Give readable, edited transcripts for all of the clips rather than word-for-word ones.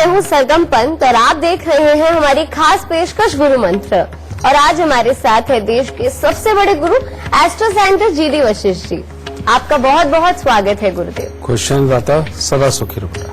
मैं हूं सरगम पंत और आप देख रहे हैं हमारी खास पेशकश गुरु मंत्र। और आज हमारे साथ है देश के सबसे बड़े गुरु astro scientist GD Vashishtha ji. आपका बहुत बहुत स्वागत है गुरुदेव। क्वेश्चन दाता सदा सुखी रखा।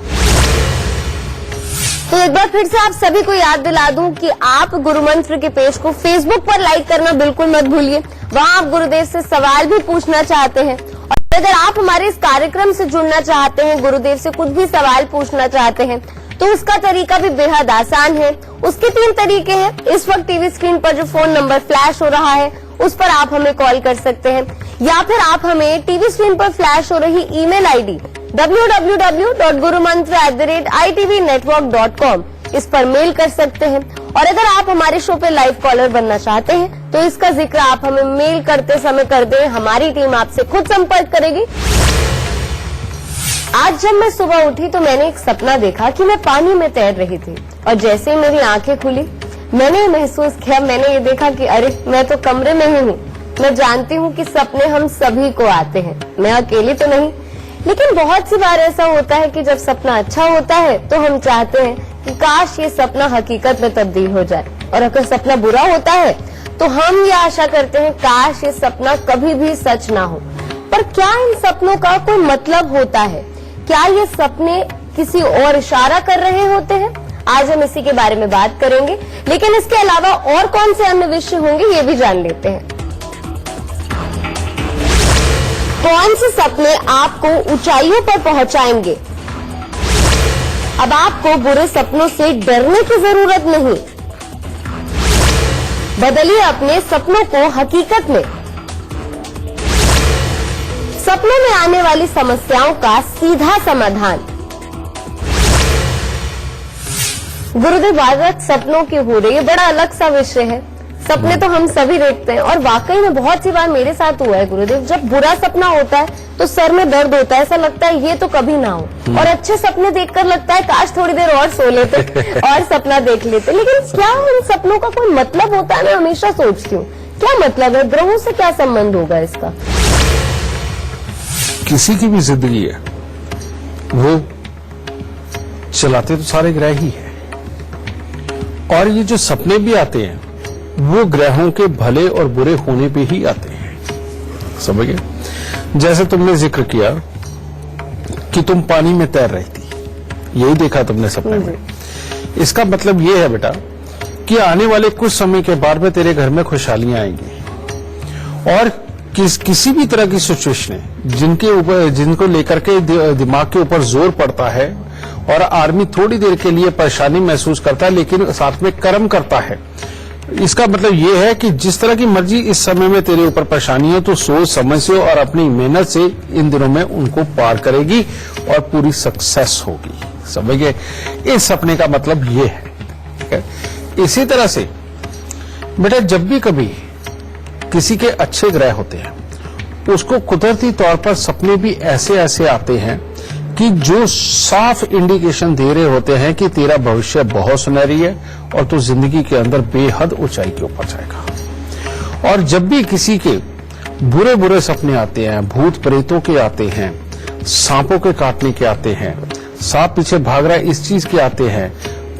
तो एक बार फिर से आप सभी को याद दिला दूं कि आप गुरु मंत्र के पेज को फेसबुक पर लाइक करना बिल्कुल मत भूलिए। वहां आप गुरुदेव से सवाल भी पूछना चाहते हैं और अगर आप हमारे इस कार्यक्रम से जुड़ना चाहते हैं, गुरुदेव से कुछ भी सवाल पूछना चाहते हैं, तो उसका तरीका भी बेहद आसान है। उसके 3 तरीके हैं। इस वक्त टीवी स्क्रीन पर जो फोन नंबर फ्लैश हो रहा है उस पर आप हमें कॉल कर सकते हैं या फिर आप हमें टीवी स्क्रीन पर फ्लैश हो रही ईमेल आईडी www.gurumantra@itvnetwork.com इस पर मेल कर सकते हैं। और अगर आप हमारे शो पे लाइव कॉलर बनना चाहते हैं तो इसका जिक्र आप हमें मेल करते समय कर दें। हमारी टीम आपसे खुद संपर्क करेगी। आज जब मैं सुबह उठी तो मैंने एक सपना देखा कि मैं पानी में तैर रही थी और जैसे ही मेरी आंखें खुली मैंने ये महसूस किया, मैंने ये देखा कि अरे मैं तो कमरे में ही हूँ। मैं जानती हूँ कि सपने हम सभी को आते हैं, मैं अकेली तो नहीं। लेकिन बहुत सी बार ऐसा होता है कि जब सपना अच्छा होता है तो हम चाहते हैं कि काश ये सपना हकीकत में तब्दील हो जाए, और अगर सपना बुरा होता है तो हम ये आशा करते हैं काश ये सपना कभी भी सच ना हो। पर क्या इन सपनों का कोई मतलब होता है? क्या ये सपने किसी और इशारा कर रहे होते हैं? आज हम इसी के बारे में बात करेंगे, लेकिन इसके अलावा और कौन से अन्य विषय होंगे ये भी जान लेते हैं। कौन से सपने आपको ऊंचाइयों पर पहुंचाएंगे? अब आपको बुरे सपनों से डरने की जरूरत नहीं। बदलिए अपने सपनों को हकीकत में। सपनों में आने वाली समस्याओं का सीधा समाधान। गुरुदेव, बात सपनों की हो रही है, बड़ा अलग सा विषय है। सपने तो हम सभी देखते हैं और वाकई में बहुत सी बार मेरे साथ हुआ है गुरुदेव। जब बुरा सपना होता है तो सर में दर्द होता है, ऐसा लगता है ये तो कभी ना हो। और अच्छे सपने देखकर लगता है काश थोड़ी देर और सो लेते और सपना देख लेते। लेकिन क्या इन सपनों का कोई मतलब होता है? मैं हमेशा सोचती हूँ क्या मतलब है, ग्रहों से क्या संबंध होगा इसका? किसी की भी जिंदगी है वो चलाते तो सारे ग्रह ही है, और ये जो सपने भी आते हैं वो ग्रहों के भले और बुरे होने पे ही आते हैं। समझ गए? जैसे तुमने जिक्र किया कि तुम पानी में तैर रही थी, यही देखा तुमने सपने में। इसका मतलब ये है बेटा कि आने वाले कुछ समय के बाद में तेरे घर में खुशहालियां आएंगी, और किसी भी तरह की सिचुएशन जिनको लेकर के दिमाग के ऊपर जोर पड़ता है और आदमी थोड़ी देर के लिए परेशानी महसूस करता है लेकिन साथ में कर्म करता है। इसका मतलब ये है कि जिस तरह की मर्जी इस समय में तेरे ऊपर परेशानी है तो सोच समझ से और अपनी मेहनत से इन दिनों में उनको पार करेगी और पूरी सक्सेस होगी। समझ गए? इस सपने का मतलब ये है। ठीक है? इसी तरह से बेटा जब भी कभी किसी के अच्छे ग्रह होते हैं उसको कुदरती तौर पर सपने भी ऐसे ऐसे आते हैं कि जो साफ इंडिकेशन दे रहे होते हैं कि तेरा भविष्य बहुत सुनहरी है और तू जिंदगी के अंदर बेहद ऊंचाई के ऊपर जाएगा। और जब भी किसी के बुरे बुरे सपने आते हैं, भूत प्रेतों के आते हैं, सांपों के काटने के आते हैं, सांप पीछे भाग रहा है इस चीज के आते हैं,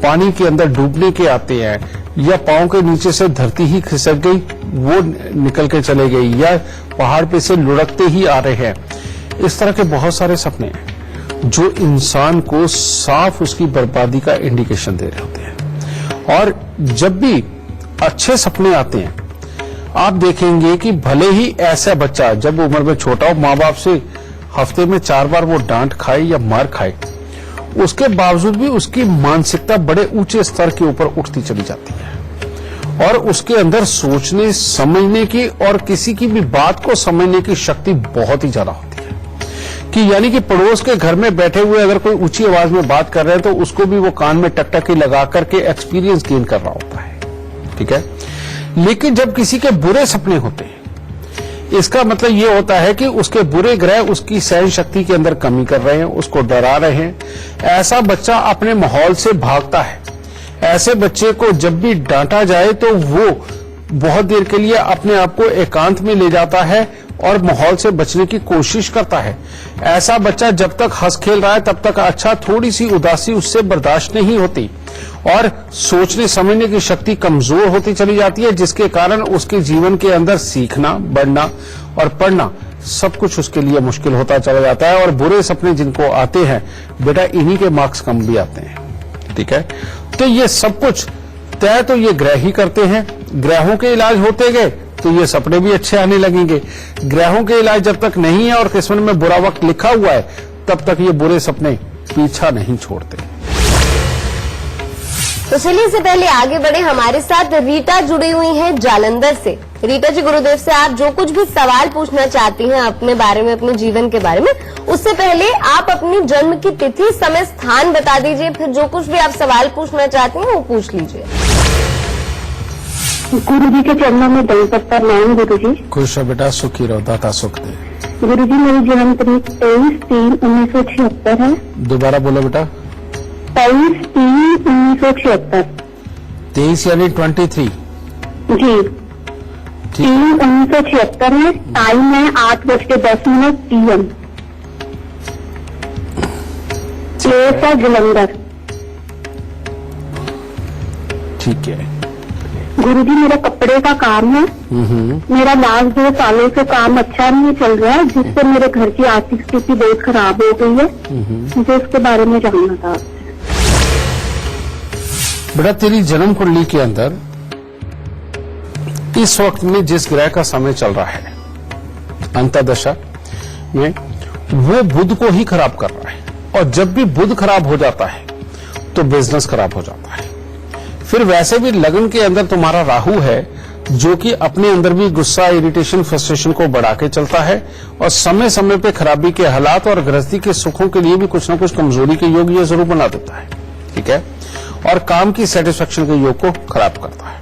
पानी के अंदर डूबने के आते हैं, या पांव के नीचे से धरती ही खिसक गई वो निकल के चले गई, या पहाड़ पे से लुढ़कते ही आ रहे हैं, इस तरह के बहुत सारे सपने हैं जो इंसान को साफ उसकी बर्बादी का इंडिकेशन दे रहे होते हैं। और जब भी अच्छे सपने आते हैं आप देखेंगे कि भले ही ऐसा बच्चा जब उम्र में छोटा हो, माँ बाप से हफ्ते में 4 बार वो डांट खाए या मार खाए, उसके बावजूद भी उसकी मानसिकता बड़े ऊंचे स्तर के ऊपर उठती चली जाती है और उसके अंदर सोचने समझने की और किसी की भी बात को समझने की शक्ति बहुत ही ज्यादा होती है। कि यानी कि पड़ोस के घर में बैठे हुए अगर कोई ऊंची आवाज में बात कर रहे हैं तो उसको भी वो कान में टकटकी लगा करके एक्सपीरियंस गेन कर रहा होता है। ठीक है? लेकिन जब किसी के बुरे सपने होते हैं इसका मतलब ये होता है कि उसके बुरे ग्रह उसकी सहन शक्ति के अंदर कमी कर रहे हैं, उसको डरा रहे हैं। ऐसा बच्चा अपने माहौल से भागता है। ऐसे बच्चे को जब भी डांटा जाए तो वो बहुत देर के लिए अपने आप को एकांत में ले जाता है और माहौल से बचने की कोशिश करता है। ऐसा बच्चा जब तक हंस खेल रहा है तब तक अच्छा, थोड़ी सी उदासी उससे बर्दाश्त नहीं होती और सोचने समझने की शक्ति कमजोर होती चली जाती है, जिसके कारण उसके जीवन के अंदर सीखना, बढ़ना और पढ़ना सब कुछ उसके लिए मुश्किल होता चला जाता है। और बुरे सपने जिनको आते हैं बेटा, इन्हीं के मार्क्स कम भी आते हैं। ठीक है, तो ये सब कुछ तय तो ये ग्रह ही करते हैं। ग्रहों के इलाज होते गए तो ये सपने भी अच्छे आने लगेंगे। ग्रहों के इलाज जब तक नहीं है और किस्मत में बुरा वक्त लिखा हुआ है तब तक ये बुरे सपने पीछा नहीं छोड़ते। तो चलिए इससे पहले आगे बढ़े, हमारे साथ रीटा जुड़ी हुई हैं जालंधर से। रीटा जी, गुरुदेव से आप जो कुछ भी सवाल पूछना चाहती हैं अपने बारे में, अपने जीवन के बारे में, उससे पहले आप अपनी जन्म की तिथि, समय, स्थान बता दीजिए, फिर जो कुछ भी आप सवाल पूछना चाहती हैं वो पूछ लीजिए। गुरु जी के चरणों में दंपत प्रणाम। गुरु जी खुश रहो बेटा, सुखी रहो, दाता सुख दे। गुरु जी, मेरी जन्म तारीख 23/3/1976 है। दोबारा बोलो बेटा। 23/3/1976। 23 यानी 23। जी, ठीक 3/1976 है। टाइम है 8:10 PM। प्लेस है जलंधर। ठीक है। गुरु जी, मेरा कपड़े का काम है। मेरा लास्ट 2 सालों से काम अच्छा नहीं चल रहा है, जिससे मेरे घर की आर्थिक स्थिति बहुत खराब हो गई है। मुझे इसके बारे में जानना था। बेटा, तेरी जन्म कुंडली के अंदर इस वक्त में जिस ग्रह का समय चल रहा है अंतर्दशा में, वो बुध को ही खराब कर रहा है। और जब भी बुध खराब हो जाता है तो बिजनेस खराब हो जाता है। फिर वैसे भी लगन के अंदर तुम्हारा राहु है, जो कि अपने अंदर भी गुस्सा, इरिटेशन, फ्रस्ट्रेशन को बढ़ा के चलता है और समय समय पे खराबी के हालात और गृहस्थी के सुखों के लिए भी कुछ ना कुछ कमजोरी के योग ये जरूर बना देता है। ठीक है, और काम की सेटिस्फेक्शन के योग को खराब करता है।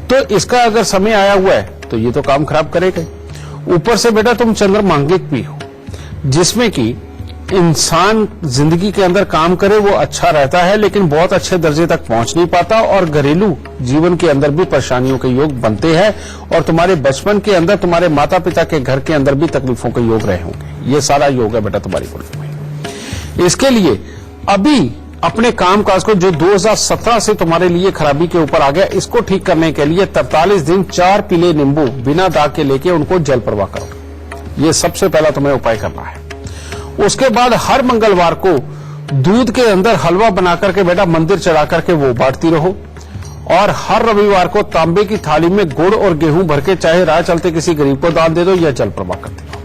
तो इसका अगर समय आया हुआ है तो ये तो काम खराब करेगा। ऊपर से बेटा तुम चंद्र मांगलिक भी हो, जिसमें कि इंसान जिंदगी के अंदर काम करे वो अच्छा रहता है, लेकिन बहुत अच्छे दर्जे तक पहुंच नहीं पाता और घरेलू जीवन के अंदर भी परेशानियों के योग बनते हैं। और तुम्हारे बचपन के अंदर तुम्हारे माता पिता के घर के अंदर भी तकलीफों के योग रहे होंगे। ये सारा योग है बेटा तुम्हारी कुंडली में। इसके लिए अभी अपने काम काज को, जो 2017 से तुम्हारे लिए खराबी के ऊपर आ गया, इसको ठीक करने के लिए 43 दिन 4 पीले नींबू बिना दाग के लेके उनको जल प्रवाह करो। ये सबसे पहला तुम्हें उपाय करना है। उसके बाद हर मंगलवार को दूध के अंदर हलवा बना करके बेटा मंदिर चढ़ा करके वो बांटती रहो। और हर रविवार को तांबे की थाली में गुड़ और गेहूं भर के चाहे राह चलते किसी गरीब को दान दे दो या जल प्रवाह करते रहो।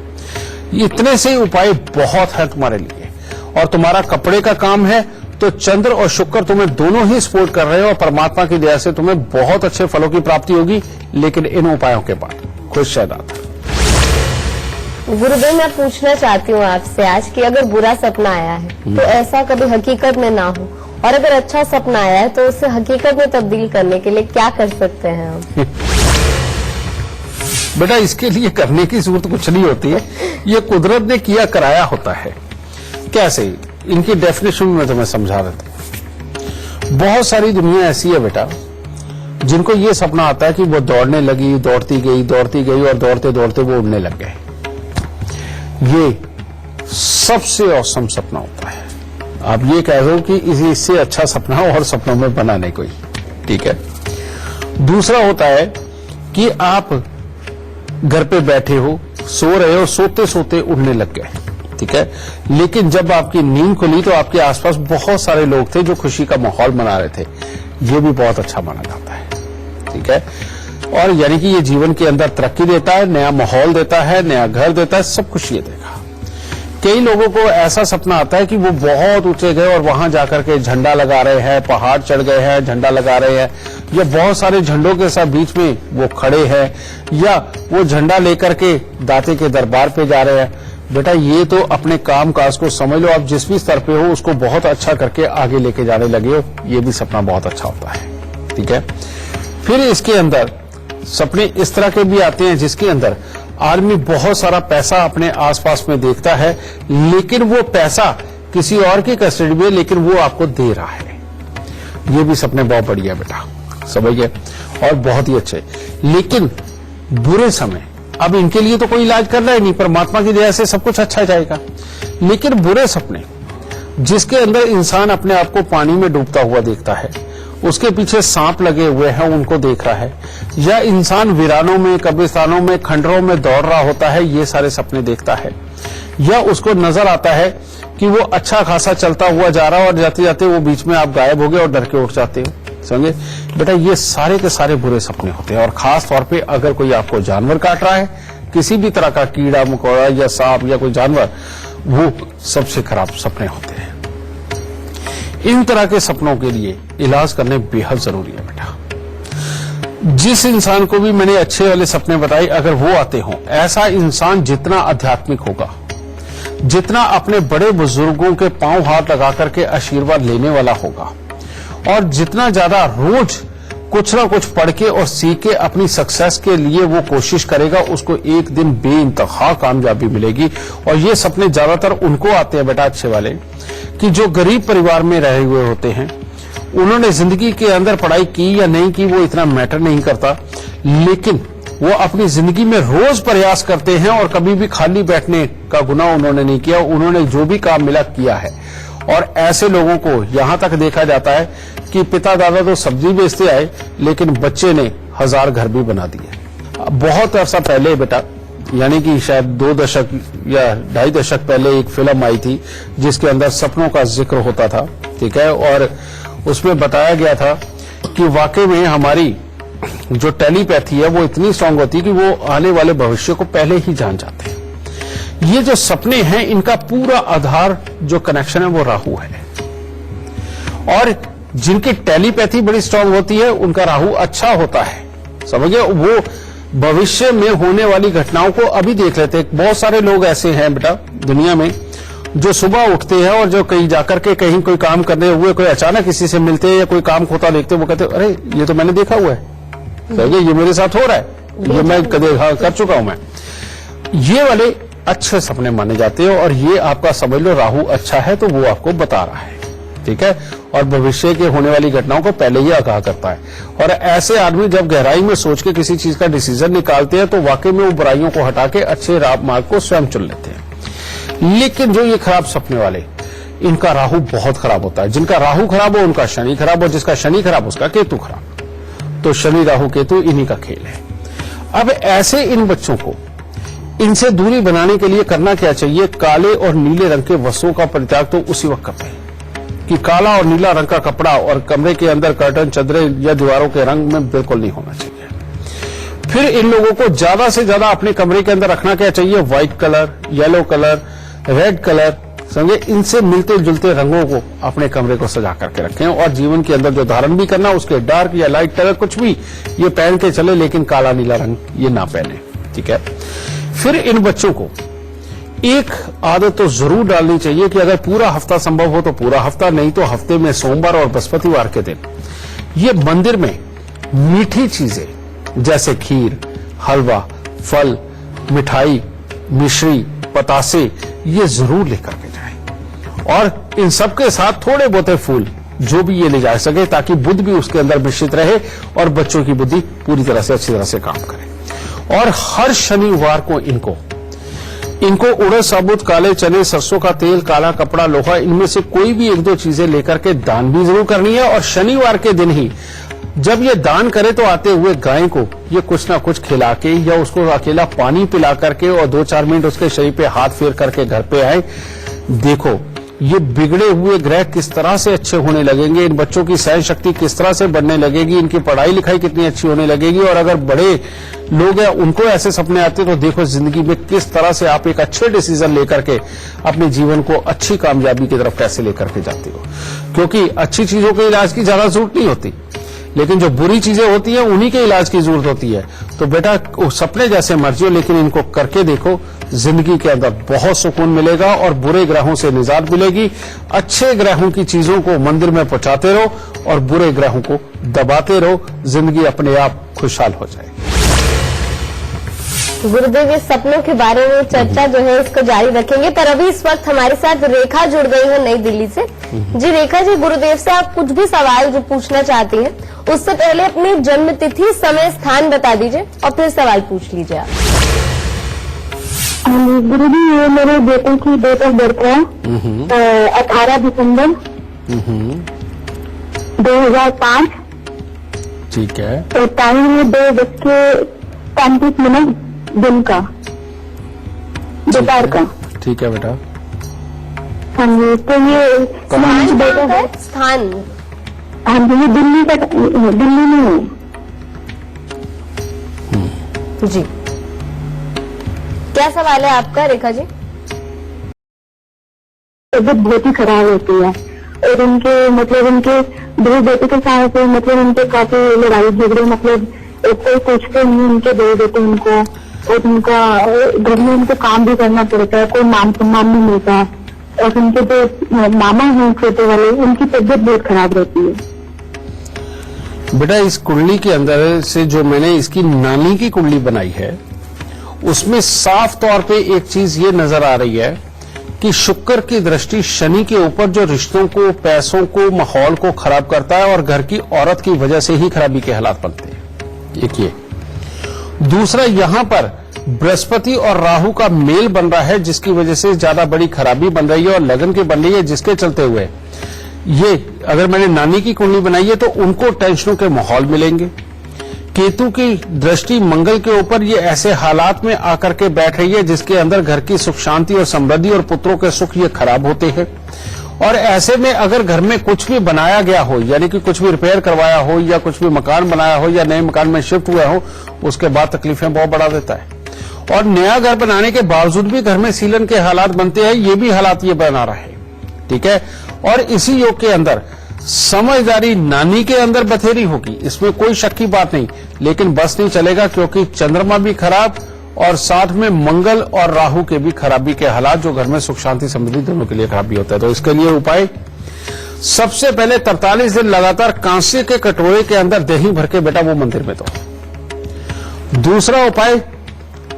इतने से उपाय बहुत है तुम्हारे लिए। और तुम्हारा कपड़े का काम है तो चंद्र और शुक्र तुम्हें दोनों ही सपोर्ट कर रहे हो और परमात्मा की दया से तुम्हें बहुत अच्छे फलों की प्राप्ति होगी, लेकिन इन उपायों के बाद। खुश शहदाद। गुरुदेव, मैं पूछना चाहती हूँ आपसे आज कि अगर बुरा सपना आया है तो ऐसा कभी हकीकत में ना हो, और अगर अच्छा सपना आया है तो उसे हकीकत में तब्दील करने के लिए क्या कर सकते हैं हम? बेटा, इसके लिए करने की जरूरत कुछ नहीं होती है, ये कुदरत ने किया कराया होता है। कैसे? इनकी डेफिनेशन में तुम्हें समझा देता हूं। बहुत सारी दुनिया ऐसी है बेटा जिनको ये सपना आता है कि वो दौड़ने लगी, दौड़ती गई और दौड़ते दौड़ते वो उड़ने लग गए। ये सबसे औसम सपना होता है। आप ये कह दो कि इससे अच्छा सपना और सपनों में बना नहीं कोई। ठीक है। दूसरा होता है कि आप घर पे बैठे हो, सो रहे हो, सोते सोते उड़ने लग गए। ठीक है, लेकिन जब आपकी नींद खुली तो आपके आसपास बहुत सारे लोग थे जो खुशी का माहौल मना रहे थे। ये भी बहुत अच्छा माना जाता है। ठीक है, और यानी कि ये जीवन के अंदर तरक्की देता है, नया माहौल देता है, नया घर देता है, सब कुछ ये देगा। कई लोगों को ऐसा सपना आता है कि वो बहुत ऊंचे गए और वहां जाकर के झंडा लगा रहे हैं, पहाड़ चढ़ गए हैं, झंडा लगा रहे हैं, या बहुत सारे झंडों के साथ बीच में वो खड़े हैं, या वो झंडा लेकर के दाते के दरबार पे जा रहे हैं। बेटा, ये तो अपने काम काज को समझ लो, आप जिस भी स्तर पे हो उसको बहुत अच्छा करके आगे लेके जाने लगे हो। ये भी सपना बहुत अच्छा होता है। ठीक है, फिर इसके अंदर सपने इस तरह के भी आते हैं जिसके अंदर आदमी बहुत सारा पैसा अपने आसपास में देखता है, लेकिन वो पैसा किसी और की कस्टडी में, लेकिन वो आपको दे रहा है। ये भी सपने बहुत बढ़िया बेटा, समझिए, और बहुत ही अच्छे। लेकिन बुरे समय अब इनके लिए तो कोई इलाज कर रहा है नहीं, परमात्मा की दया से सब कुछ अच्छा जाएगा। लेकिन बुरे सपने, जिसके अंदर इंसान अपने आप को पानी में डूबता हुआ देखता है, उसके पीछे सांप लगे हुए हैं उनको देख रहा है, या इंसान वीरानों में, कब्रिस्तानों में, खंडरों में दौड़ रहा होता है, ये सारे सपने देखता है, या उसको नजर आता है कि वो अच्छा खासा चलता हुआ जा रहा है और जाते जाते वो बीच में आप गायब हो गए और डर के उठ जाते हो, समझे बेटा, ये सारे के सारे बुरे सपने होते हैं। और खास तौर पे अगर कोई आपको जानवर काट रहा है, किसी भी तरह का कीड़ा मकोड़ा या सांप या कोई जानवर, वो सबसे खराब सपने होते हैं। इन तरह के सपनों के लिए इलाज करने बेहद जरूरी है बेटा। जिस इंसान को भी मैंने अच्छे वाले सपने बताए, अगर वो आते हों, ऐसा इंसान जितना आध्यात्मिक होगा, जितना अपने बड़े बुजुर्गों के पांव हाथ लगा करके आशीर्वाद लेने वाला होगा, और जितना ज्यादा रोज कुछ ना कुछ पढ़ के और सीख के अपनी सक्सेस के लिए वो कोशिश करेगा, उसको एक दिन बेइंतहा कामयाबी मिलेगी। और ये सपने ज्यादातर उनको आते हैं बेटा अच्छे वाले, कि जो गरीब परिवार में रहे हुए होते हैं, उन्होंने जिंदगी के अंदर पढ़ाई की या नहीं की वो इतना मैटर नहीं करता, लेकिन वो अपनी जिंदगी में रोज प्रयास करते हैं और कभी भी खाली बैठने का गुनाह उन्होंने नहीं किया, उन्होंने जो भी काम मिला किया है। और ऐसे लोगों को यहां तक देखा जाता है कि पिता दादा तो सब्जी बेचते आए, लेकिन बच्चे ने 1000 घर भी बना दिए। बहुत अरसा पहले बेटा, यानी कि शायद 2 दशक या 2.5 दशक पहले एक फिल्म आई थी जिसके अंदर सपनों का जिक्र होता था, ठीक है, और उसमें बताया गया था कि वाकई में हमारी जो टेलीपैथी है वो इतनी स्ट्रांग होती है कि वो आने वाले भविष्य को पहले ही जान जाते हैं। ये जो सपने हैं, इनका पूरा आधार जो कनेक्शन है वो राहु है, और जिनकी टेलीपैथी बड़ी स्ट्रांग होती है उनका राहु अच्छा होता है, समझिए, वो भविष्य में होने वाली घटनाओं को अभी देख लेते हैं। बहुत सारे लोग ऐसे हैं बेटा दुनिया में जो सुबह उठते हैं और जो कहीं जाकर के कहीं कोई काम करने हुए कोई अचानक किसी से मिलते हैं या कोई काम होता देखते, वो कहते अरे ये तो मैंने देखा हुआ है, ये मेरे साथ हो रहा है, ये मैं कभी कर चुका हूं मैं। ये वाले अच्छे सपने माने जाते हैं, और ये आपका समझ लो राहु अच्छा है तो वो आपको बता रहा है, ठीक है, और भविष्य के होने वाली घटनाओं को पहले ही आगाह करता है। और ऐसे आदमी जब गहराई में सोच के किसी चीज का डिसीजन निकालते हैं तो वाकई में वो बुराइयों को हटा के अच्छे मार्ग को स्वयं चुन लेते हैं। लेकिन जो ये खराब सपने वाले, इनका राहु बहुत खराब होता है। जिनका राहु खराब हो उनका शनि खराब हो, जिसका शनि खराब उसका केतु खराब। तो शनि राहु केतु इन्हीं का खेल है। अब ऐसे इन बच्चों को, इनसे दूरी बनाने के लिए करना क्या चाहिए? काले और नीले रंग के वस्त्रों का परित्याग तो उसी वक्त करें कि काला और नीला रंग का कपड़ा और कमरे के अंदर कर्टन, चदरें या दीवारों के रंग में बिल्कुल नहीं होना चाहिए। फिर इन लोगों को ज्यादा से ज्यादा अपने कमरे के अंदर रखना क्या चाहिए? White colour, yellow colour, red colour, समझे, इनसे मिलते जुलते रंगों को अपने कमरे को सजा करके रखें। और जीवन के अंदर जो धारण भी करना उसके डार्क या लाइट कलर कुछ भी ये पहन के चले, लेकिन काला नीला रंग ये ना पहने, ठीक है। फिर इन बच्चों को एक आदत तो जरूर डालनी चाहिए कि अगर पूरा हफ्ता संभव हो तो पूरा हफ्ता, नहीं तो हफ्ते में सोमवार और बृहस्पतिवार के दिन ये मंदिर में मीठी चीजें जैसे खीर, हलवा, फल, मिठाई, मिश्री, पतासे ये जरूर लेकर के जाएं। और इन सबके साथ थोड़े बहुते फूल जो भी ये ले जा सके, ताकि बुद्ध भी उसके अंदर मिश्रित रहे और बच्चों की बुद्धि पूरी तरह से अच्छी तरह से काम करे। और हर शनिवार को इनको उड़द साबुत, काले चने, सरसों का तेल, काला कपड़ा, लोहा, इनमें से कोई भी 1-2 चीजें लेकर के दान भी जरूर करनी है। और शनिवार के दिन ही जब ये दान करे तो आते हुए गाय को ये कुछ ना कुछ खिला के या उसको अकेला पानी पिला करके और 2-4 मिनट उसके शरीर पे हाथ फेर करके घर पे आए। देखो ये बिगड़े हुए ग्रह किस तरह से अच्छे होने लगेंगे, इन बच्चों की सहन शक्ति किस तरह से बढ़ने लगेगी, इनकी पढ़ाई लिखाई कितनी अच्छी होने लगेगी। और अगर बड़े लोग हैं उनको ऐसे सपने आते तो देखो जिंदगी में किस तरह से आप एक अच्छे डिसीजन लेकर के अपने जीवन को अच्छी कामयाबी की तरफ कैसे लेकर के जाते हो। क्योंकि अच्छी चीजों के इलाज की ज्यादा जरूरत नहीं होती, लेकिन जो बुरी चीजें होती हैं उन्हीं के इलाज की जरूरत होती है। तो बेटा सपने जैसे मर्जी हो, लेकिन इनको करके देखो, जिंदगी के अंदर बहुत सुकून मिलेगा और बुरे ग्रहों से निजात मिलेगी। अच्छे ग्रहों की चीजों को मंदिर में पहुंचाते रहो और बुरे ग्रहों को दबाते रहो, जिंदगी अपने आप खुशहाल हो जाएगी। गुरुदेव ये सपनों के बारे में चर्चा जो है इसको जारी रखेंगे, पर अभी इस वक्त हमारे साथ रेखा जुड़ गई है नई दिल्ली से। जी रेखा जी, गुरुदेव से आप कुछ भी सवाल जो पूछना चाहती हैं उससे पहले अपनी जन्म तिथि, समय, स्थान बता दीजिए और फिर सवाल पूछ लीजिए आप। गुरु जी, ये मेरे बेटे की डेट ऑफ बर्थ है 18 दिसंबर 2005। ठीक है। तो टाइम है 2:35 दिन का, दोपहर का। ठीक है बेटा। हाँ जी, तो ये स्थान कहाँ का है? स्थान हाँ जी, ये दिल्ली में है। जी, क्या सवाल है आपका रेखा जी? तबियत बहुत ही खराब होती है और उनके दो बेटे के साथ मतलब उनके काफी लड़ाई झगड़े, मतलब कोई पूछते नहीं उनके दो बेटे उनको, और उनका घर में उनको काम भी करना पड़ता है, कोई मान सम्मान नहीं मिलता। और उनके जो मामा हैं छोटे वाले, उनकी तबियत बहुत खराब रहती है। बेटा इस कुंडली के अंदर से जो मैंने इसकी नानी की कुंडली बनाई है उसमें साफ तौर पे एक चीज ये नजर आ रही है कि शुक्र की दृष्टि शनि के ऊपर जो रिश्तों को, पैसों को, माहौल को खराब करता है और घर की औरत की वजह से ही खराबी के हालात बनते हैं। एक ये। दूसरा, यहां पर बृहस्पति और राहु का मेल बन रहा है जिसकी वजह से ज्यादा बड़ी खराबी बन रही है और लगन की बन रही है, जिसके चलते हुए ये अगर मैंने नानी की कुंडली बनाई है तो उनको टेंशनों के माहौल मिलेंगे। केतु की दृष्टि मंगल के ऊपर ये ऐसे हालात में आकर के बैठ रही है जिसके अंदर घर की सुख शांति और समृद्धि और पुत्रों के सुख ये खराब होते हैं। और ऐसे में अगर घर में कुछ भी बनाया गया हो, यानी कि कुछ भी रिपेयर करवाया हो या कुछ भी मकान बनाया हो या नए मकान में शिफ्ट हुआ हो, उसके बाद तकलीफें बहुत बढ़ा देता है। और नया घर बनाने के बावजूद भी घर में सीलन के हालात बनते हैं, ये भी हालात ये बना रहा है। ठीक है। और इसी योग के अंदर समझदारी नानी के अंदर बथेरी होगी, इसमें कोई शक की बात नहीं, लेकिन बस नहीं चलेगा क्योंकि चंद्रमा भी खराब और साथ में मंगल और राहु के भी खराबी के हालात जो घर में सुख शांति समृद्धि दोनों के लिए खराबी होता है। तो इसके लिए उपाय, सबसे पहले 43 दिन लगातार कांसे के कटोरे के अंदर दही भर के बेटा वो मंदिर में दो। दूसरा उपाय,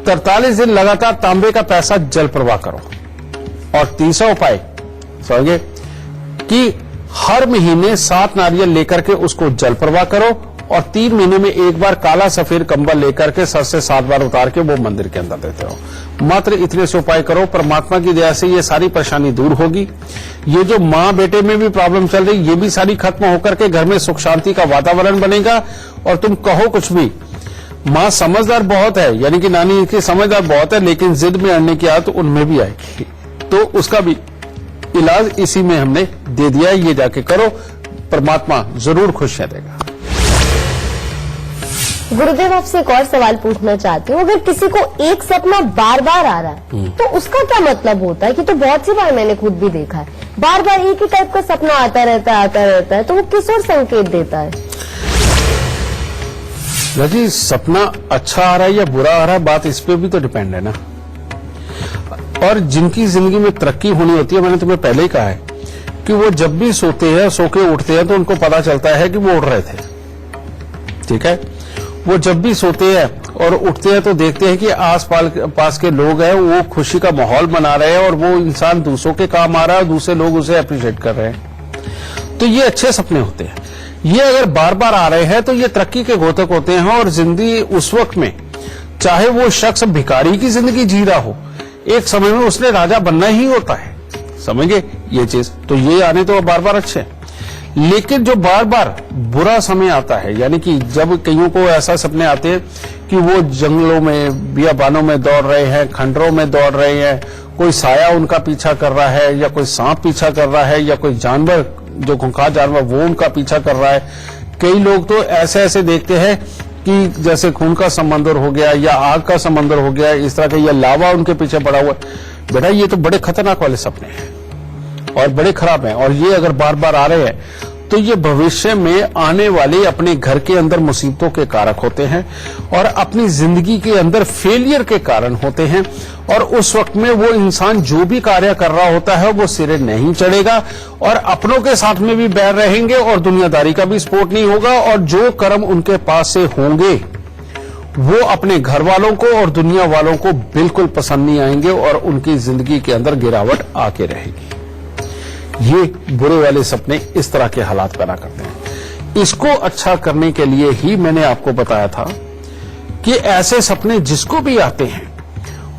43 दिन लगातार तांबे का पैसा जल प्रवाह करो। और तीसरा उपाय समझे कि हर महीने 7 नारियल लेकर के उसको जल प्रवाह करो और 3 महीने में एक बार काला सफेद कंबल लेकर के सर से 7 बार उतार के वो मंदिर के अंदर देते हो। मात्र इतने से उपाय करो, परमात्मा की दया से ये सारी परेशानी दूर होगी। ये जो माँ बेटे में भी प्रॉब्लम चल रही ये भी सारी खत्म होकर के घर में सुख शांति का वातावरण बनेगा। और तुम कहो कुछ भी, माँ समझदार बहुत है, यानी कि नानी की समझदार बहुत है, लेकिन जिद में अड़ने की आदत उनमें भी आएगी। तो उसका भी इलाज इसी में हमने दे दिया है, ये जाके करो, परमात्मा जरूर खुश रहेगा। गुरुदेव, आपसे एक और सवाल पूछना चाहती हूँ। अगर किसी को एक सपना बार बार आ रहा है तो उसका क्या मतलब होता है? कि तो बहुत सी बार मैंने खुद भी देखा है, बार बार एक ही टाइप का सपना आता रहता है, तो वो किस ओर संकेत देता है? जी, सपना अच्छा आ रहा है या बुरा आ रहा है, बात इस पे भी तो डिपेंड है ना। और जिनकी जिंदगी में तरक्की होनी होती है, मैंने तुम्हें पहले ही कहा है कि वो जब भी सोते हैं, सो के उठते हैं तो उनको पता चलता है कि वो उठ रहे थे। ठीक है। वो जब भी सोते हैं और उठते हैं तो देखते हैं कि आस पास के लोग हैं, वो खुशी का माहौल बना रहे हैं और वो इंसान दूसरों के काम आ रहा है और दूसरे लोग उसे अप्रिशिएट कर रहे हैं। तो ये अच्छे सपने होते हैं। ये अगर बार बार आ रहे हैं तो ये तरक्की के घोतक होते हैं। और जिंदगी उस वक्त में, चाहे वो शख्स भिखारी की जिंदगी जी रहा हो, एक समय में उसने राजा बनना ही होता है, समझे ये चीज। तो ये आने तो बार बार अच्छे हैं, लेकिन जो बार बार बुरा समय आता है, यानी कि जब कईयों को ऐसा सपने आते हैं कि वो जंगलों में, बियाबानों में दौड़ रहे हैं, खंडरों में दौड़ रहे हैं, कोई साया उनका पीछा कर रहा है या कोई सांप पीछा कर रहा है या कोई जानवर जो खूंखार जानवर वो उनका पीछा कर रहा है। कई लोग तो ऐसे ऐसे देखते हैं कि जैसे खून का समंदर हो गया या आग का समंदर हो गया, इस तरह का, या लावा उनके पीछे पड़ा हुआ। बेटा ये तो बड़े खतरनाक वाले सपने हैं और बड़े खराब हैं। और ये अगर बार बार आ रहे हैं तो ये भविष्य में आने वाले अपने घर के अंदर मुसीबतों के कारक होते हैं और अपनी जिंदगी के अंदर फेलियर के कारण होते हैं। और उस वक्त में वो इंसान जो भी कार्य कर रहा होता है वो सिरे नहीं चढ़ेगा और अपनों के साथ में भी बैर रहेंगे और दुनियादारी का भी सपोर्ट नहीं होगा। और जो कर्म उनके पास से होंगे वो अपने घर वालों को और दुनिया वालों को बिल्कुल पसंद नहीं आएंगे और उनकी जिंदगी के अंदर गिरावट आके रहेगी। ये बुरे वाले सपने इस तरह के हालात पैदा करते हैं। इसको अच्छा करने के लिए ही मैंने आपको बताया था कि ऐसे सपने जिसको भी आते हैं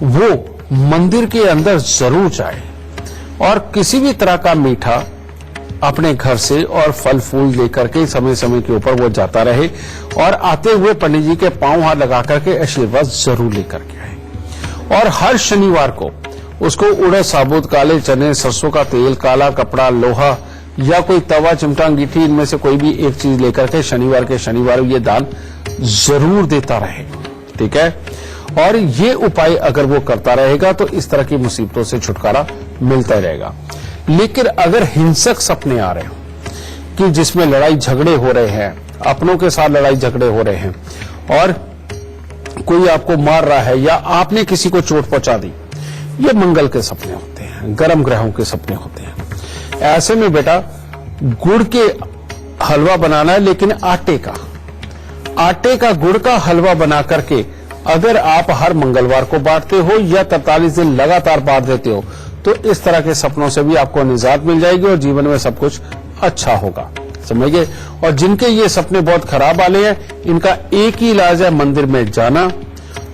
वो मंदिर के अंदर जरूर जाए और किसी भी तरह का मीठा अपने घर से और फल फूल लेकर के समय समय के ऊपर वो जाता रहे और आते हुए पंडित जी के पांव हाथ लगा करके आशीर्वाद जरूर लेकर के आए। और हर शनिवार को उसको उड़द साबुत, काले चने, सरसों का तेल, काला कपड़ा, लोहा या कोई तवा, चिमटा, अंगीठी, इनमें से कोई भी एक चीज लेकर के शनिवार के शनिवार ये दान जरूर देता रहे। ठीक है, और ये उपाय अगर वो करता रहेगा तो इस तरह की मुसीबतों से छुटकारा मिलता रहेगा। लेकिन अगर हिंसक सपने आ रहे हो कि जिसमें लड़ाई झगड़े हो रहे हैं, अपनों के साथ लड़ाई झगड़े हो रहे हैं और कोई आपको मार रहा है या आपने किसी को चोट पहुंचा दी, ये मंगल के सपने होते हैं, गर्म ग्रहों के सपने होते हैं। ऐसे में बेटा गुड़ के हलवा बनाना है, लेकिन आटे का गुड़ का हलवा बना करके अगर आप हर मंगलवार को बांटते हो या 43 दिन लगातार बांट देते हो तो इस तरह के सपनों से भी आपको निजात मिल जाएगी और जीवन में सब कुछ अच्छा होगा। समझ गए। और जिनके ये सपने बहुत खराब वाले हैं, इनका एक ही इलाज है मंदिर में जाना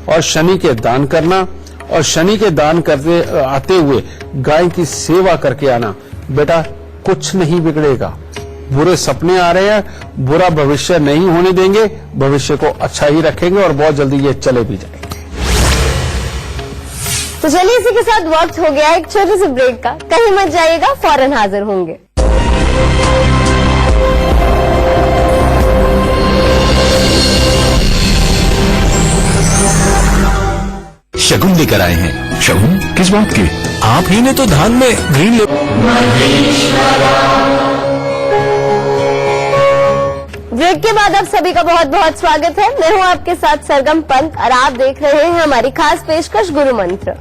और शनि के दान करना, और शनि के दान करते आते हुए गाय की सेवा करके आना। बेटा कुछ नहीं बिगड़ेगा। बुरे सपने आ रहे हैं, बुरा भविष्य नहीं होने देंगे, भविष्य को अच्छा ही रखेंगे और बहुत जल्दी ये चले भी जाएंगे। तो चलिए इसी के साथ वक्त हो गया एक छोटे से ब्रेक का। कहीं मत जाइएगा, फौरन हाजिर होंगे। शगुन लेकर आए हैं। शगुन किस बात की? आप ही ने तो धान में ग्रीन ब्रेक के बाद आप सभी का बहुत बहुत स्वागत है। मैं हूं आपके साथ सरगम पंत और आप देख रहे हैं हमारी खास पेशकश गुरु मंत्र।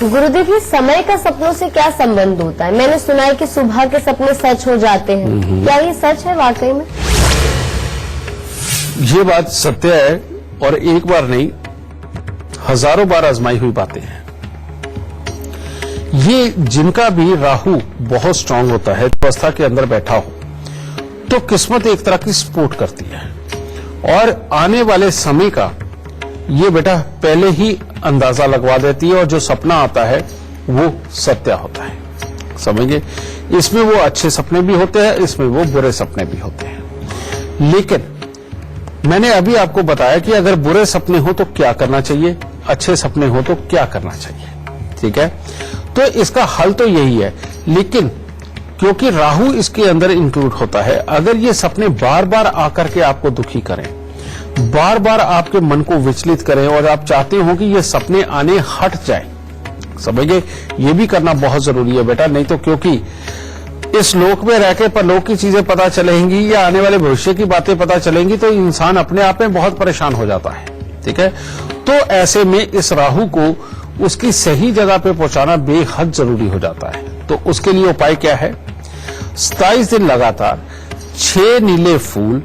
गुरुदेव, ये समय का सपनों से क्या संबंध होता है? मैंने सुना है कि सुबह के सपने सच हो जाते हैं, क्या ये सच है वाकई में? ये बात सत्य है और एक बार नहीं, हजारों बार आजमाई हुई बातें हैं। ये जिनका भी राहु बहुत स्ट्रांग होता है, अवस्था के अंदर बैठा हो, तो किस्मत एक तरह की सपोर्ट करती है और आने वाले समय का ये बेटा पहले ही अंदाजा लगवा देती है और जो सपना आता है वो सत्य होता है। समझिए, इसमें वो अच्छे सपने भी होते हैं, इसमें वो बुरे सपने भी होते हैं। लेकिन मैंने अभी आपको बताया कि अगर बुरे सपने हो तो क्या करना चाहिए, अच्छे सपने हो तो क्या करना चाहिए। ठीक है, तो इसका हल तो यही है। लेकिन क्योंकि राहु इसके अंदर इंक्लूड होता है, अगर ये सपने बार बार आकर के आपको दुखी करें, बार बार आपके मन को विचलित करें और आप चाहते हो कि ये सपने आने हट जाए, समझिए, ये भी करना बहुत जरूरी है बेटा। नहीं तो क्योंकि इस लोक में रहकर परलोक की चीजें पता चलेंगी या आने वाले भविष्य की बातें पता चलेंगी तो इंसान अपने आप में बहुत परेशान हो जाता है। ठीक है, तो ऐसे में इस राहु को उसकी सही जगह पे पहुंचाना बेहद जरूरी हो जाता है। तो उसके लिए उपाय क्या है? 27 दिन लगातार 6 नीले फूल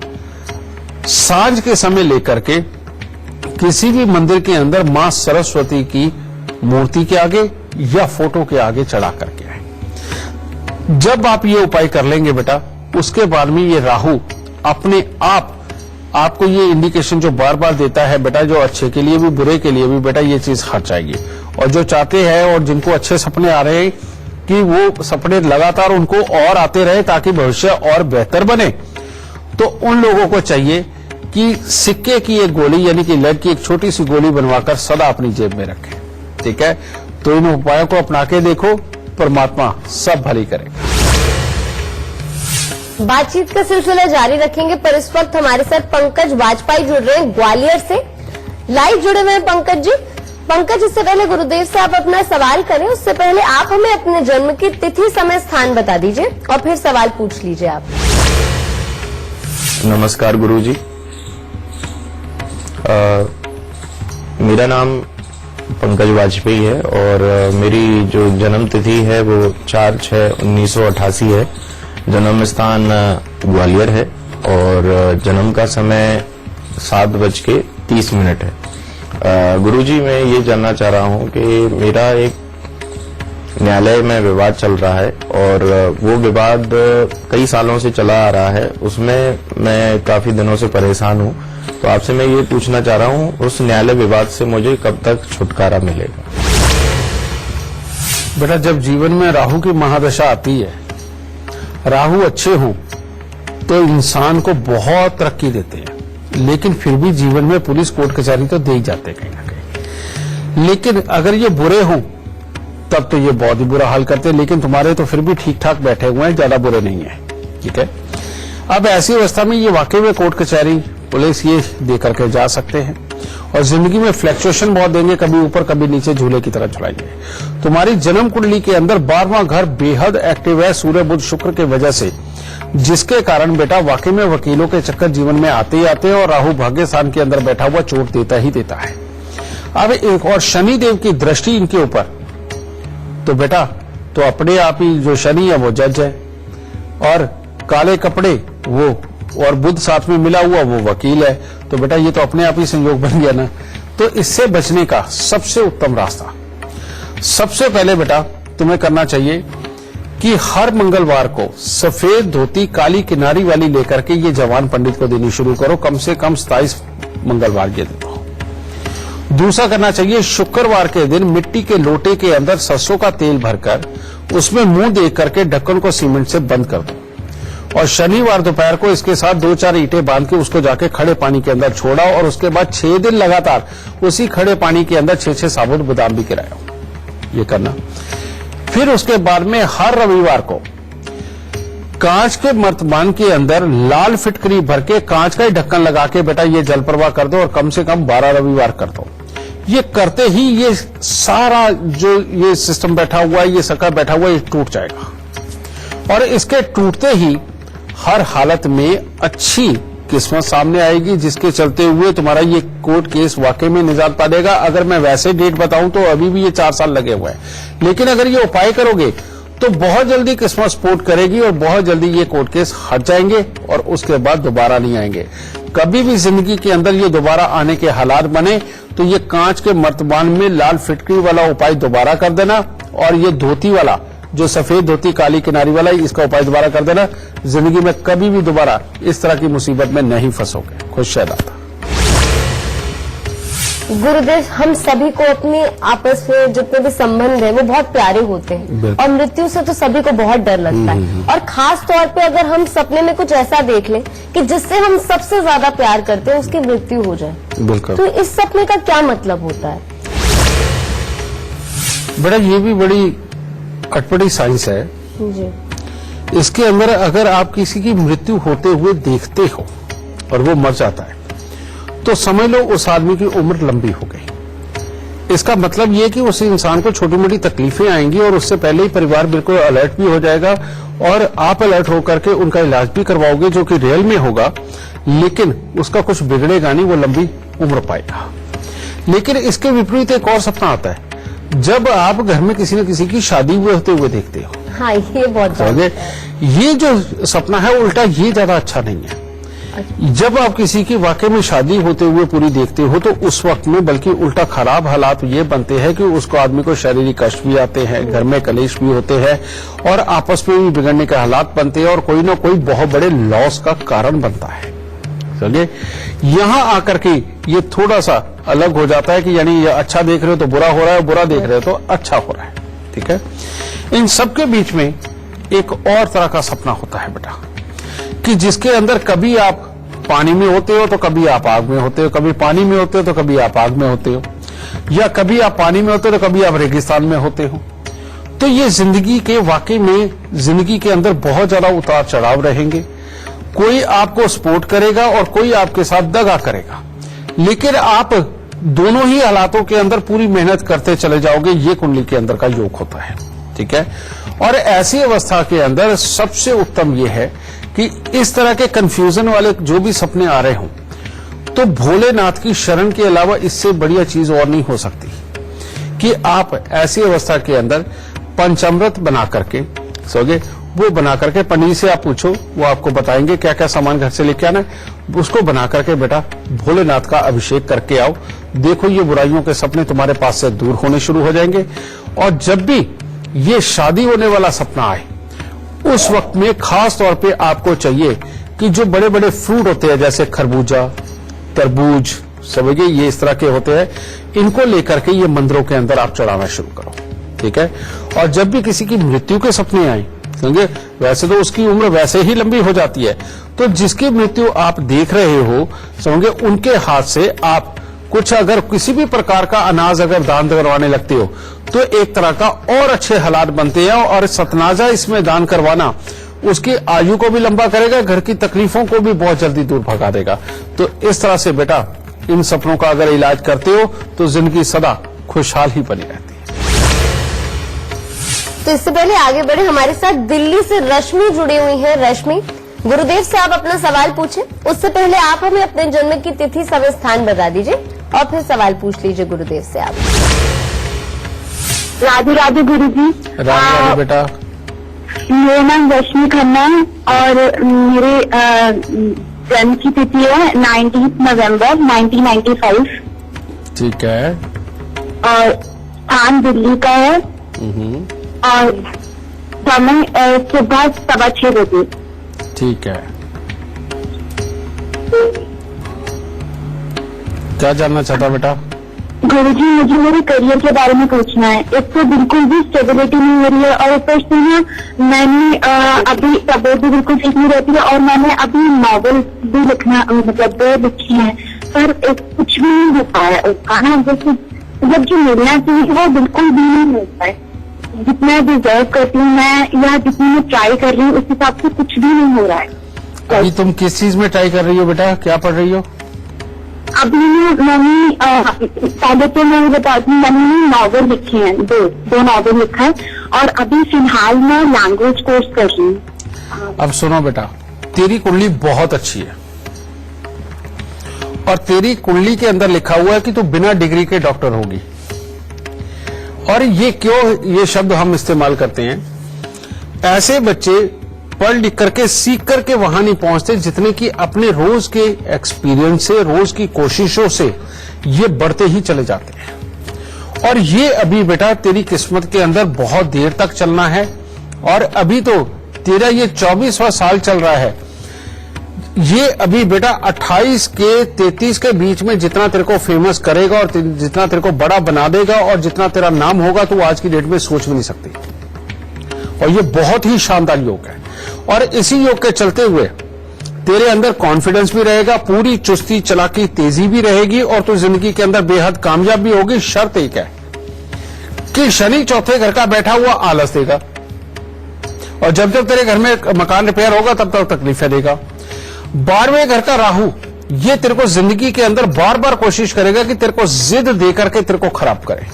सांझ के समय लेकर के किसी भी मंदिर के अंदर मां सरस्वती की मूर्ति के आगे या फोटो के आगे चढ़ा करके आए। जब आप ये उपाय कर लेंगे बेटा, उसके बाद में ये राहु अपने आप आपको ये इंडिकेशन जो बार बार देता है बेटा, जो अच्छे के लिए भी बुरे के लिए भी बेटा, ये चीज हट जाएगी। और जो चाहते हैं और जिनको अच्छे सपने आ रहे हैं कि वो सपने लगातार उनको और आते रहे ताकि भविष्य और बेहतर बने, तो उन लोगों को चाहिए कि सिक्के की एक गोली यानी कि लेड की एक छोटी सी गोली बनवाकर सदा अपनी जेब में रखें। ठीक है, तो इन उपायों को अपना के देखो, परमात्मा सब भली करेगा। बातचीत का सिलसिला जारी रखेंगे, पर इस वक्त हमारे साथ पंकज वाजपेयी जुड़ रहे हैं ग्वालियर से। लाइव जुड़े हुए हैं पंकज जी। पंकज, इससे पहले गुरुदेव से आप अपना सवाल करें, उससे पहले आप हमें अपने जन्म की तिथि, समय, स्थान बता दीजिए और फिर सवाल पूछ लीजिए आप। नमस्कार गुरुजी, मेरा नाम पंकज वाजपेयी है और मेरी जो जन्म तिथि है वो 4/6/1988 है। जन्म स्थान ग्वालियर है और जन्म का समय 7:30 है। गुरुजी, मैं ये जानना चाह रहा हूँ कि मेरा एक न्यायालय में विवाद चल रहा है और वो विवाद कई सालों से चला आ रहा है। उसमें मैं काफी दिनों से परेशान हूँ तो आपसे मैं ये पूछना चाह रहा हूँ, उस न्यायालय विवाद से मुझे कब तक छुटकारा मिलेगा? बेटा, जब जीवन में राहु की महादशा आती है, राहु अच्छे हों तो इंसान को बहुत तरक्की देते हैं, लेकिन फिर भी जीवन में पुलिस कोर्ट कचहरी तो दे ही जाते हैं कहीं ना कहीं। लेकिन अगर ये बुरे हों तब तो ये बहुत ही बुरा हाल करते हैं, लेकिन तुम्हारे तो फिर भी ठीक ठाक बैठे हुए हैं, ज्यादा बुरे नहीं है। ठीक है, अब ऐसी अवस्था में ये वाकई में कोर्ट कचहरी पुलिस ये दे करके जा सकते हैं और जिंदगी में फ्लक्चुएशन बहुत देंगे, कभी ऊपर कभी नीचे, झूले की तरह झुलाएंगे। तुम्हारी जन्म कुंडली के अंदर 12वां घर बेहद एक्टिव है सूर्य बुध शुक्र की वजह से, जिसके कारण बेटा वाकई में वकीलों के चक्कर जीवन में आते ही आते हैं और राहु भाग्य स्थान के अंदर बैठा हुआ चोट देता ही देता है। अब एक और शनि देव की दृष्टि इनके ऊपर, तो बेटा तो अपने आप ही जो शनि है वो जज है और काले कपड़े वो और बुध साथ में मिला हुआ वो वकील है, तो बेटा ये तो अपने आप ही संयोग बन गया ना। तो इससे बचने का सबसे उत्तम रास्ता, सबसे पहले बेटा तुम्हें करना चाहिए कि हर मंगलवार को सफेद धोती काली किनारी वाली लेकर के ये जवान पंडित को देनी शुरू करो, कम से कम 27 मंगलवार ये देता हूं। दूसरा करना चाहिए, शुक्रवार के दिन मिट्टी के लोटे के अंदर सरसों का तेल भरकर उसमें मुंह दे करके ढक्कन को सीमेंट से बंद कर दो और शनिवार दोपहर को इसके साथ 2-4 ईंटें बांध के उसको जाके खड़े पानी के अंदर छोड़ा और उसके बाद 6 दिन लगातार उसी खड़े पानी के अंदर 6-6 साबुत बादाम भी गिराया। ये करना। फिर उसके बाद में हर रविवार को कांच के मर्तबान के अंदर लाल फिटकरी भर के कांच का ही ढक्कन लगा के बेटा ये जल प्रवाह कर दो और कम से कम 12 रविवार कर दो। ये करते ही ये सारा जो ये सिस्टम बैठा हुआ है, ये सका बैठा हुआ है, ये टूट जाएगा और इसके टूटते ही हर हालत में अच्छी किस्मत सामने आएगी, जिसके चलते हुए तुम्हारा ये कोर्ट केस वाकई में निजात पा देगा। अगर मैं वैसे डेट बताऊं तो अभी भी ये 4 साल लगे हुए हैं, लेकिन अगर ये उपाय करोगे तो बहुत जल्दी किस्मत सपोर्ट करेगी और बहुत जल्दी ये कोर्ट केस हट जाएंगे और उसके बाद दोबारा नहीं आएंगे। कभी भी जिंदगी के अंदर ये दोबारा आने के हालात बने तो ये कांच के मर्तबान में लाल फिटकरी वाला उपाय दोबारा कर देना और ये धोती वाला जो सफेद धोती काली किनारी वाला है इसका उपाय दोबारा कर देना। जिंदगी में कभी भी दोबारा इस तरह की मुसीबत में नहीं फंसोगे। खुश रहना। गुरुदेव, हम सभी को अपने आपस में जितने भी संबंध है वो बहुत प्यारे होते हैं और मृत्यु से तो सभी को बहुत डर लगता है और खास तौर पे अगर हम सपने में कुछ ऐसा देख लें कि जिससे हम सबसे ज्यादा प्यार करते हैं उसकी मृत्यु हो जाए, बिल्कुल। तो इस सपने का क्या मतलब होता है? बेटा ये भी बड़ी अटपटी साइंस है जी। इसके अंदर अगर आप किसी की मृत्यु होते हुए देखते हो और वो मर जाता है तो समझ लो उस आदमी की उम्र लंबी हो गई। इसका मतलब ये कि उस इंसान को छोटी मोटी तकलीफें आएंगी और उससे पहले ही परिवार बिल्कुल अलर्ट भी हो जाएगा और आप अलर्ट होकर के उनका इलाज भी करवाओगे जो कि रियल में होगा, लेकिन उसका कुछ बिगड़ेगा नहीं, वो लंबी उम्र पाएगा। लेकिन इसके विपरीत एक और सपना आता है जब आप घर में किसी न किसी की शादी होते हुए देखते हो। हाँ, ये बहुत ये जो सपना है उल्टा ये ज्यादा अच्छा नहीं है। जब आप किसी की वाकई में शादी होते हुए पूरी देखते हो तो उस वक्त में बल्कि उल्टा खराब हालात ये बनते हैं कि उसको आदमी को शारीरिक कष्ट भी आते हैं, घर में कलेश भी होते हैं और आपस में भी बिगड़ने के हालात बनते हैं और कोई ना कोई बहुत बड़े लॉस का कारण बनता है। चलिए यहां आकर के ये थोड़ा सा अलग हो जाता है कि यानी ये अच्छा देख रहे हो तो बुरा हो रहा है, बुरा देख रहे हो तो अच्छा हो रहा है। ठीक है, इन सबके बीच में एक और तरह का सपना होता है बेटा कि जिसके अंदर कभी आप पानी में होते हो तो कभी आप आग में होते हो, कभी पानी में होते हो तो कभी आप आग में होते हो, या कभी आप पानी में होते हो तो कभी आप रेगिस्तान में होते हो। तो ये जिंदगी के वाकई में जिंदगी के अंदर बहुत ज्यादा उतार चढ़ाव रहेंगे। कोई आपको सपोर्ट करेगा और कोई आपके साथ दगा करेगा, लेकिन आप दोनों ही हालातों के अंदर पूरी मेहनत करते चले जाओगे। ये कुंडली के अंदर का योग होता है। ठीक है, और ऐसी अवस्था के अंदर सबसे उत्तम यह है कि इस तरह के कंफ्यूजन वाले जो भी सपने आ रहे हों तो भोलेनाथ की शरण के अलावा इससे बढ़िया चीज और नहीं हो सकती कि आप ऐसी अवस्था के अंदर पंचामृत बना करके सोगे, वो बना करके पनीर से आप पूछो, वो आपको बताएंगे क्या क्या सामान घर से लेके आना है। उसको बना करके बेटा भोलेनाथ का अभिषेक करके आओ। देखो ये बुराइयों के सपने तुम्हारे पास से दूर होने शुरू हो जाएंगे। और जब भी ये शादी होने वाला सपना आए उस वक्त में खास तौर पे आपको चाहिए कि जो बड़े बड़े फ्रूट होते हैं जैसे खरबूजा, तरबूज, समझिए ये इस तरह के होते हैं, इनको लेकर के ये मंदिरों के अंदर आप चढ़ाना शुरू करो, ठीक है। और जब भी किसी की मृत्यु के सपने आए, समझे, वैसे तो उसकी उम्र वैसे ही लंबी हो जाती है, तो जिसकी मृत्यु आप देख रहे हो, समझे, उनके हाथ से आप कुछ अगर किसी भी प्रकार का अनाज अगर दान करवाने लगते हो तो एक तरह का और अच्छे हालात बनते हैं। और सतनाजा इसमें दान करवाना उसकी आयु को भी लंबा करेगा, घर की तकलीफों को भी बहुत जल्दी दूर भगा देगा। तो इस तरह से बेटा इन सपनों का अगर इलाज करते हो तो जिंदगी सदा खुशहाल ही बनी रहती है। तो इससे पहले आगे बढ़े, हमारे साथ दिल्ली से रश्मि जुड़ी हुई है। रश्मि, गुरुदेव से आप अपना सवाल पूछे, उससे पहले आप हमें अपने जन्म की तिथि, समय, स्थान बता दीजिए और फिर सवाल पूछ लीजिए गुरुदेव से आप। राधे राधे गुरु जी। राधे राधे बेटा। मेरा नाम रश्मि खन्ना है और मेरे जन्म की तिथि है 19 नवंबर 1995 ठीक है। और स्थान दिल्ली का है और समय सुबह 6:15 बजे। ठीक है, क्या जानना चाहता बेटा? गुरुजी, मुझे मेरे करियर के बारे में पूछना है। एक तो बिल्कुल भी स्टेबिलिटी नहीं हो रही है और ऊपर से ना मैंने अभी तबीयत भी बिल्कुल ठीक नहीं रहती है और मैंने अभी नॉवेल भी लिखना मतलब 2 लिखी है, पर कुछ भी नहीं हो पाया उसका ना, जैसे मतलब जो मिलना चाहिए वो बिल्कुल भी नहीं मिलता है। जितना डिजर्व करती हूँ मैं या जितनी मैं ट्राई कर रही हूँ उस हिसाब से कुछ भी नहीं हो रहा है। अभी तुम किस चीज में ट्राई कर रही हो बेटा, क्या पढ़ रही हो? अभी मैंने पहले तो मैं बताती हूँ, मैंने नॉवेल लिखी है, दो नॉवेल लिखा है और अभी फिलहाल मैं लैंग्वेज कोर्स कर रही हूँ। अब सुनो बेटा, तेरी कुंडली बहुत अच्छी है और तेरी कुंडली के अंदर लिखा हुआ है कि तू बिना डिग्री के डॉक्टर होगी। और ये क्यों ये शब्द हम इस्तेमाल करते हैं, ऐसे बच्चे पढ़ लिख करके सीख करके वहां नहीं पहुंचते जितने कि अपने रोज के एक्सपीरियंस से, रोज की कोशिशों से ये बढ़ते ही चले जाते हैं। और ये अभी बेटा तेरी किस्मत के अंदर बहुत देर तक चलना है और अभी तो तेरा ये 24वां साल चल रहा है। ये अभी बेटा 28 के 33 के बीच में जितना तेरे को फेमस करेगा और जितना तेरे को बड़ा बना देगा और जितना तेरा नाम होगा तो आज की डेट में सोच भी नहीं सकती। और ये बहुत ही शानदार योग है और इसी योग के चलते हुए तेरे अंदर कॉन्फिडेंस भी रहेगा, पूरी चुस्ती चालाकी तेजी भी रहेगी और तू जिंदगी के अंदर बेहद कामयाब भी होगी। शर्त एक है कि शनि चौथे घर का बैठा हुआ आलस देगा और जब जब तेरे घर में मकान रिपेयर होगा तब तक तकलीफें देगा। 12वें घर का राहु ये तेरे को जिंदगी के अंदर बार बार कोशिश करेगा कि तेरे को जिद दे करके तेरे को खराब करे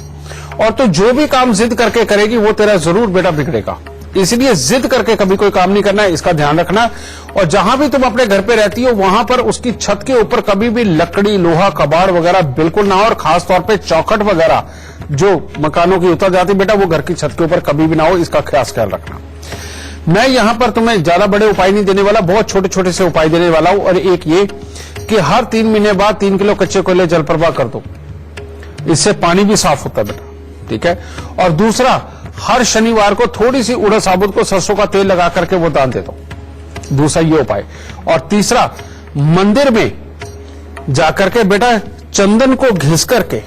और तो जो भी काम जिद करके करेगी वो तेरा जरूर बेटा बिगड़ेगा। इसलिए जिद करके कभी कोई काम नहीं करना है, इसका ध्यान रखना। और जहां भी तुम अपने घर पे रहती हो वहां पर उसकी छत के ऊपर कभी भी लकड़ी, लोहा, कबाड़ वगैरह बिल्कुल ना हो और खास तौर पे चौखट वगैरह जो मकानों की उतर जाती बेटा वो घर की छत के ऊपर कभी भी ना हो, इसका खास ख्याल रखना। मैं यहां पर तुम्हें ज्यादा बड़े उपाय नहीं देने वाला, बहुत छोटे छोटे से उपाय देने वाला हूं। और एक ये कि हर 3 महीने बाद 3 किलो कच्चे कोयले जल प्रवाह कर दो, इससे पानी भी साफ होता है बेटा, ठीक है। और दूसरा, हर शनिवार को थोड़ी सी उड़द साबुत को सरसों का तेल लगा करके वो दान दे दो, दूसरा ये उपाय। और तीसरा, मंदिर में जाकर के बेटा चंदन को घिस करके,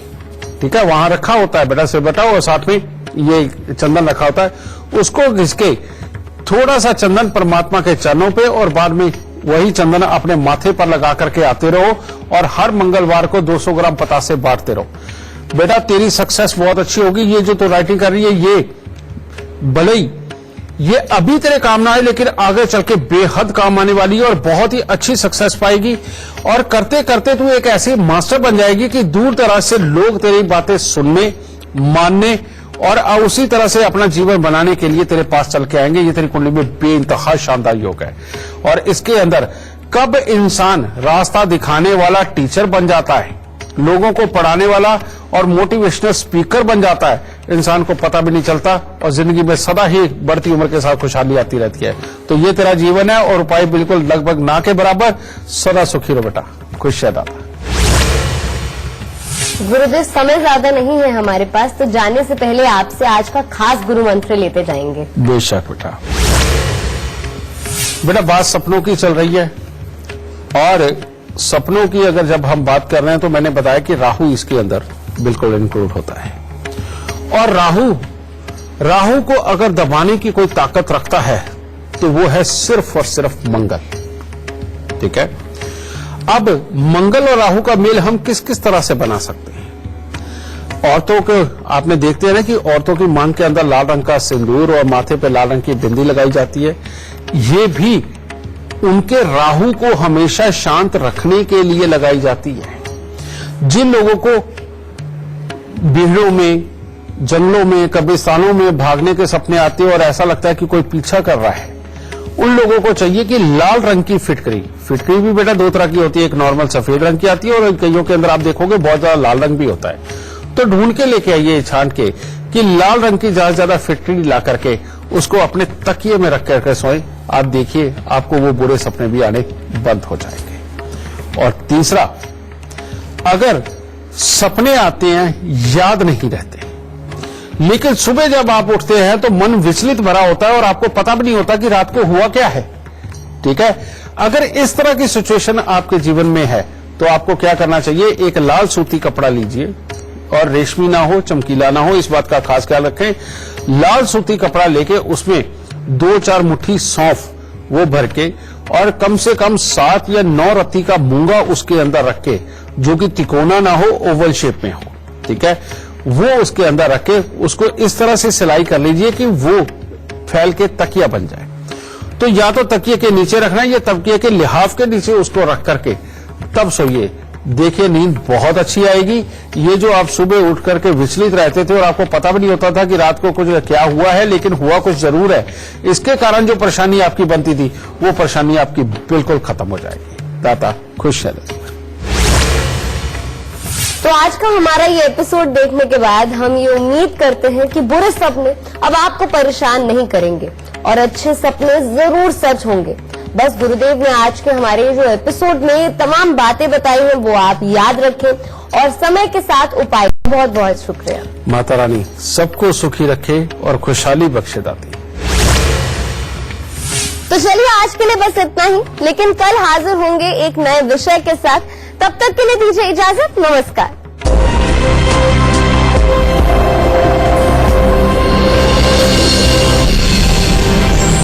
ठीक है, वहां रखा होता है बेटा, से बताओ, और साथ में ये चंदन रखा होता है, उसको घिस के थोड़ा सा चंदन परमात्मा के चरणों पे और बाद में वही चंदन अपने माथे पर लगा करके आते रहो और हर मंगलवार को 200 ग्राम पतासे बांटते रहो। बेटा तेरी सक्सेस बहुत अच्छी होगी। ये जो तू राइटिंग कर रही है ये भले ही ये अभी तेरे काम ना आए लेकिन आगे चल के बेहद काम आने वाली है और बहुत ही अच्छी सक्सेस पाएगी और करते करते तू एक ऐसी मास्टर बन जाएगी कि दूर दराज से लोग तेरी बातें सुनने, मानने और उसी तरह से अपना जीवन बनाने के लिए तेरे पास चल के आएंगे। ये तेरी कुंडली में बेइंतहा शानदार योग है। और इसके अंदर कब इंसान रास्ता दिखाने वाला टीचर बन जाता है, लोगों को पढ़ाने वाला और मोटिवेशनल स्पीकर बन जाता है, इंसान को पता भी नहीं चलता और जिंदगी में सदा ही बढ़ती उम्र के साथ खुशहाली आती रहती है। तो ये तेरा जीवन है और उपाय बिल्कुल लगभग ना के बराबर। सदा सुखी रहो बेटा, खुश रहता। गुरुदेव समय ज्यादा नहीं है हमारे पास, तो जाने से पहले आपसे आज का खास गुरु मंत्र लेते जाएंगे। बेशक बेटा। बेटा बात सपनों की चल रही है और सपनों की अगर जब हम बात कर रहे हैं तो मैंने बताया कि राहु इसके अंदर बिल्कुल इंक्लूड होता है। और राहु को अगर दबाने की कोई ताकत रखता है तो वो है सिर्फ और सिर्फ मंगल। ठीक है, अब मंगल और राहु का मेल हम किस किस तरह से बना सकते हैं? औरतों के आपने देखते हैं ना कि औरतों की मांग के अंदर लाल रंग का सिंदूर और माथे पे लाल रंग की बिंदी लगाई जाती है। ये भी उनके राहु को हमेशा शांत रखने के लिए लगाई जाती है। जिन लोगों को बिहड़ों में, जंगलों में, कब्रिस्तानों में भागने के सपने आते हैं और ऐसा लगता है कि कोई पीछा कर रहा है, उन लोगों को चाहिए कि लाल रंग की फिटकरी भी बेटा दो तरह की होती है, एक नॉर्मल सफेद रंग की आती है और कईयों के अंदर आप देखोगे बहुत ज्यादा लाल रंग भी होता है। तो ढूंढ के लेके आइए छांट के कि लाल रंग की ज्यादा से ज्यादा फिटकरी ला करके उसको अपने तकिए में रख करके सोए। आप देखिए आपको वो बुरे सपने भी आने बंद हो जाएंगे। और तीसरा, अगर सपने आते हैं याद नहीं रहते, लेकिन सुबह जब आप उठते हैं तो मन विचलित भरा होता है और आपको पता भी नहीं होता कि रात को हुआ क्या है। ठीक है, अगर इस तरह की सिचुएशन आपके जीवन में है तो आपको क्या करना चाहिए? एक लाल सूती कपड़ा लीजिए और रेशमी ना हो, चमकीला ना हो, इस बात का खास ख्याल रखें। लाल सूती कपड़ा लेके उसमें 2-4 मुट्ठी सौंफ वो भर के और कम से कम 7 या 9 रत्ती का मूंगा उसके अंदर रख के, जो कि तिकोना ना हो, ओवल शेप में हो। ठीक है, वो उसके अंदर रख के उसको इस तरह से सिलाई कर लीजिए कि वो फैल के तकिया बन जाए। तो या तो तकिए के नीचे रखना है या तकिए के लिहाफ के नीचे उसको रख करके तब सोइए। देखिए नींद बहुत अच्छी आएगी। ये जो आप सुबह उठ करके विचलित रहते थे और आपको पता भी नहीं होता था कि रात को कुछ क्या हुआ है, लेकिन हुआ कुछ जरूर है, इसके कारण जो परेशानी आपकी बनती थी वो परेशानी आपकी बिल्कुल खत्म हो जाएगी। दाता खुश रहे। तो आज का हमारा ये एपिसोड देखने के बाद हम ये उम्मीद करते हैं कि बुरे सपने अब आपको परेशान नहीं करेंगे और अच्छे सपने जरूर सच होंगे। बस गुरुदेव ने आज के हमारे जो एपिसोड में ये तमाम बातें बताई हैं वो आप याद रखें और समय के साथ उपाय। बहुत बहुत शुक्रिया। माता रानी सबको सुखी रखे और खुशहाली बख्शे दाती। तो चलिए आज के लिए बस इतना ही, लेकिन कल हाजिर होंगे एक नए विषय के साथ। तब तक के लिए दीजिए इजाजत। नमस्कार।